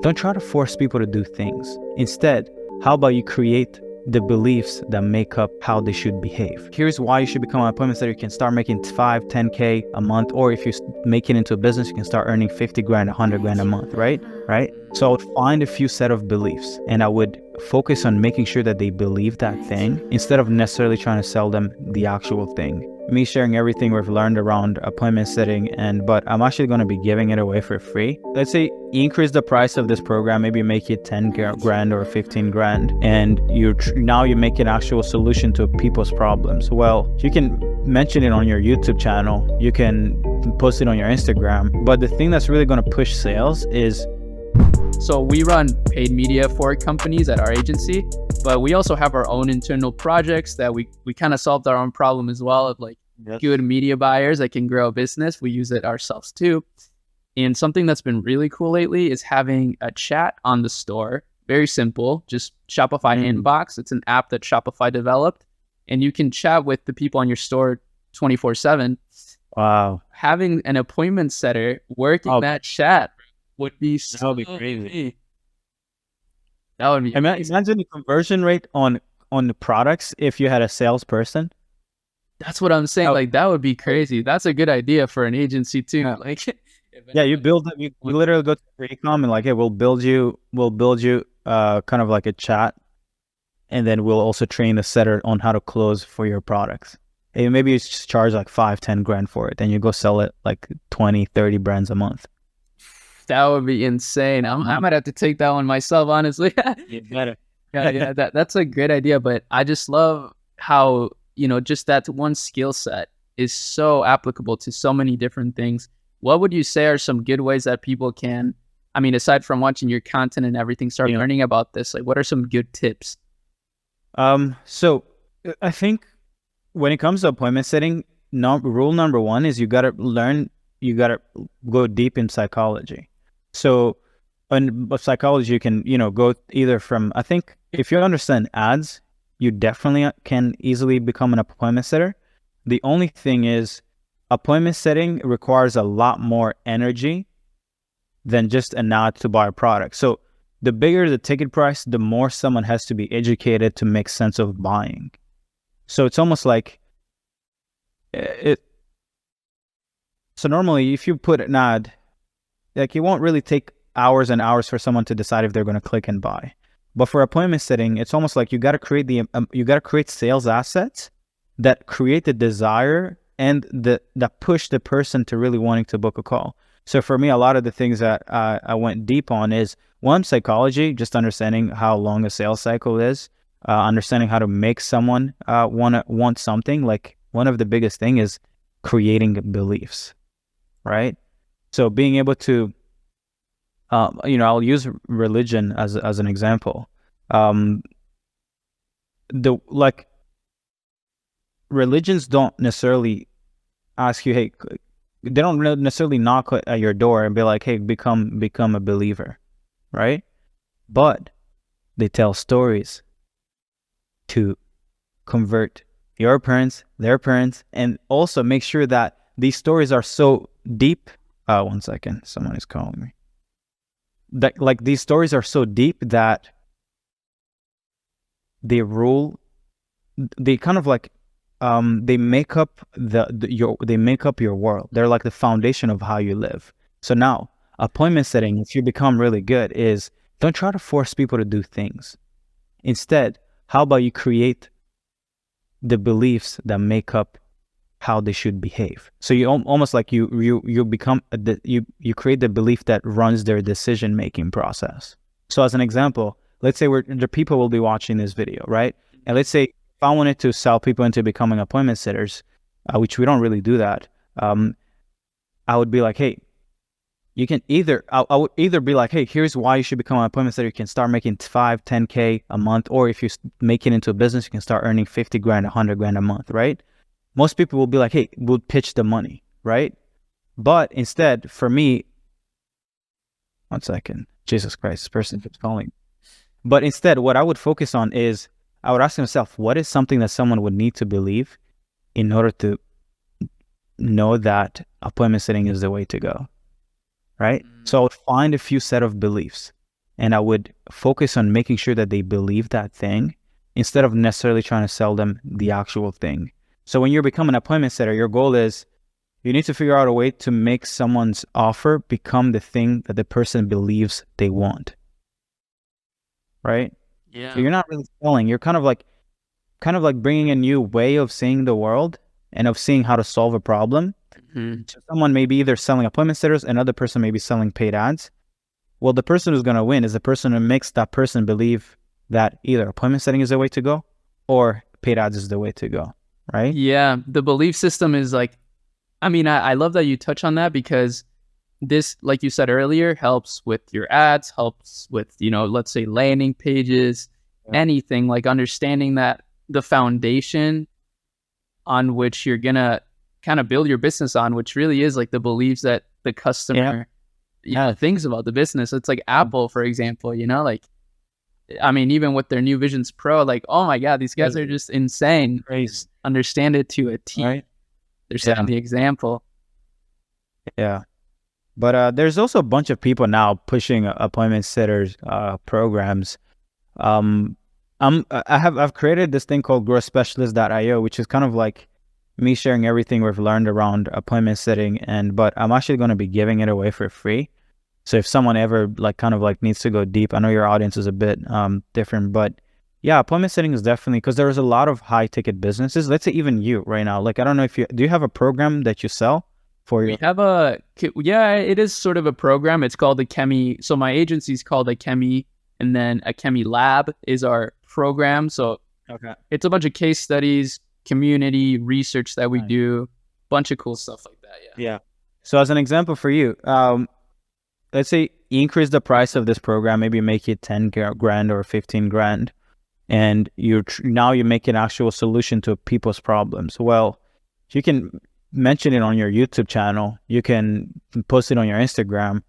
Don't try to force people to do things. Instead, how about you create the beliefs that make up how they should behave? Here's why you should become an appointment setter. You can start making 5, 10K a month, or if you make it into a business, you can start earning 50 grand, 100 grand a month, right? So I would find a few set of beliefs and I would focus on making sure that they believe that thing instead of necessarily trying to sell them the actual thing. Me sharing everything we've learned around appointment setting, but I'm actually going to be giving it away for free. Let's say you increase the price of this program, maybe make it 10 grand or 15 grand, and now you make an actual solution to people's problems. Well, you can mention it on your YouTube channel, you can post it on your Instagram, but the thing that's really going to push sales is... So we run paid media for companies at our agency, but we also have our own internal projects that we kind of solved our own problem as well of like good media buyers that can grow a business. We use it ourselves too. And something that's been really cool lately is having a chat on the store. Very simple, just Shopify Inbox. It's an app that Shopify developed, and you can chat with the people on your store 24/7. Wow. Having an appointment setter working that chat would be that would be crazy. That would be imagine the conversion rate on the products if you had a salesperson. That's what I'm saying. Like, that would be crazy. That's a good idea for an agency too. Yeah. Like, you build it. We literally go to Raycom and like, hey, we'll build you kind of like a chat, and then we'll also train the setter on how to close for your products. Hey, maybe you just charge like 5, 10 grand for it, then you go sell it like 20, 30 brands a month. That would be insane. I might have to take that one myself, honestly. You better. Yeah, that's a great idea. But I just love how, just that one skill set is so applicable to so many different things. What would you say are some good ways that people can, aside from watching your content and everything, start learning about this? Like, what are some good tips? So I think when it comes to appointment setting, rule number one is you got to go deep in psychology. So in psychology, you can, go either from, I think if you understand ads, you definitely can easily become an appointment setter. The only thing is appointment setting requires a lot more energy than just an ad to buy a product. So the bigger the ticket price, the more someone has to be educated to make sense of buying. So it's almost like so normally if you put an ad, like, it won't really take hours and hours for someone to decide if they're going to click and buy. But for appointment setting, it's almost like you got to create sales assets that create the desire and that push the person to really wanting to book a call. So for me, a lot of the things that I went deep on is, one, psychology, just understanding how long a sales cycle is, understanding how to make someone want something. Like, one of the biggest thing is creating beliefs, right? So being able to, I'll use religion as an example. Religions don't necessarily ask you, hey, they don't necessarily knock at your door and be like, hey, become a believer, right? But they tell stories to convert your parents, their parents, and also make sure that these stories are so deep. One second, someone is calling me. That, like, these stories are so deep that they kind of like, they make up they make up your world. They're like the foundation of how you live. So now, appointment setting, if you become really good, is don't try to force people to do things. Instead, how about you create the beliefs that make up how they should behave? So you almost like you create the belief that runs their decision making process. So as an example, let's say the people will be watching this video, right? And let's say if I wanted to sell people into becoming appointment sitters, which we don't really do that, I would be like, hey, you can I would either be like, hey, here's why you should become an appointment setter. You can start making 5, 10K a month, or if you make it into a business, you can start earning 50 grand, 100 grand a month, right? Most people will be like, hey, we'll pitch the money, right? But instead, for me, one second, Jesus Christ, this person keeps calling. But instead, what I would focus on is, I would ask myself, what is something that someone would need to believe in order to know that appointment setting is the way to go, right? So I would find a few set of beliefs. and I would focus on making sure that they believe that thing instead of necessarily trying to sell them the actual thing. So when you're becoming an appointment setter, your goal is you need to figure out a way to make someone's offer become the thing that the person believes they want. Right? Yeah. So you're not really selling. You're kind of like bringing a new way of seeing the world and of seeing how to solve a problem. So someone may be either selling appointment setters, another person may be selling paid ads. Well, the person who's going to win is the person who makes that person believe that either appointment setting is the way to go or paid ads is the way to go, right? Yeah, the belief system is like, I mean, I love that you touch on that, because this, like you said earlier, helps with your ads, helps with, let's say landing pages, anything, like understanding that the foundation on which you're going to kind of build your business on, which really is like the beliefs that the customer thinks about the business. It's like Apple, for example, like, I mean, even with their new Visions Pro, like, oh my God, these guys are just insane. Crazy. Understand it to a T. Right? They're setting the example. Yeah. But there's also a bunch of people now pushing appointment setters programs. I've created this thing called growthspecialist.io, which is kind of like me sharing everything we've learned around appointment setting, but I'm actually going to be giving it away for free. So if someone ever needs to go deep, I know your audience is a bit different, but yeah, appointment setting is definitely, because there's a lot of high ticket businesses. Let's say even you right now, like, I don't know if do you have a program that you sell for your? We have it is sort of a program. It's called the Chemi. So my agency is called the Chemi, and then a Chemi Lab is our program. So it's a bunch of case studies, community research that we do, bunch of cool stuff like that. Yeah. So as an example for you, let's say you increase the price of this program, maybe make it 10 grand or 15 grand, and now you make an actual solution to people's problems. Well, you can mention it on your YouTube channel, you can post it on your Instagram,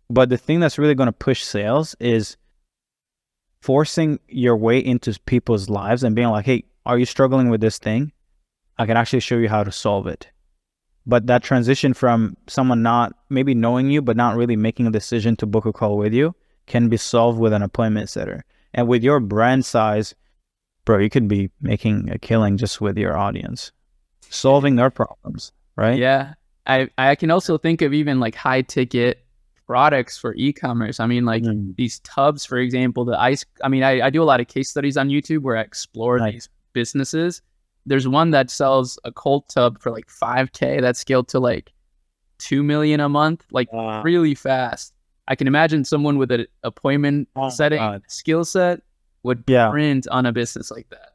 but the thing that's really going to push sales is forcing your way into people's lives and being like, hey, are you struggling with this thing? I can actually show you how to solve it. But that transition from someone not maybe knowing you, but not really making a decision to book a call with you, can be solved with an appointment setter. And with your brand size, bro, you could be making a killing just with your audience, solving their problems, right? Yeah. I can also think of even like high ticket products for e-commerce. I mean, like these tubs, for example, I do a lot of case studies on YouTube where I explore these businesses. There's one that sells a cold tub for like $5,000 that's scaled to like $2 million a month, like really fast. I can imagine someone with an appointment setting skill set would print on a business like that.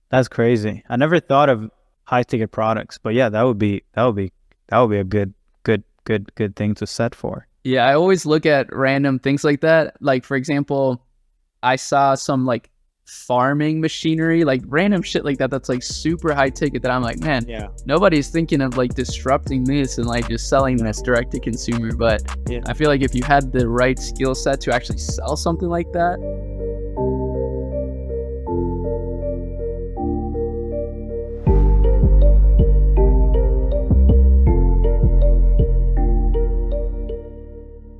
That's crazy. I never thought of high ticket products, but yeah, that would be a good thing to set for. Yeah, I always look at random things like that. Like, for example, I saw some like farming machinery, like random shit like that, that's like super high ticket, that I'm like, man, nobody's thinking of like disrupting this and like just selling this direct to consumer. But I feel like if you had the right skill set to actually sell something like that,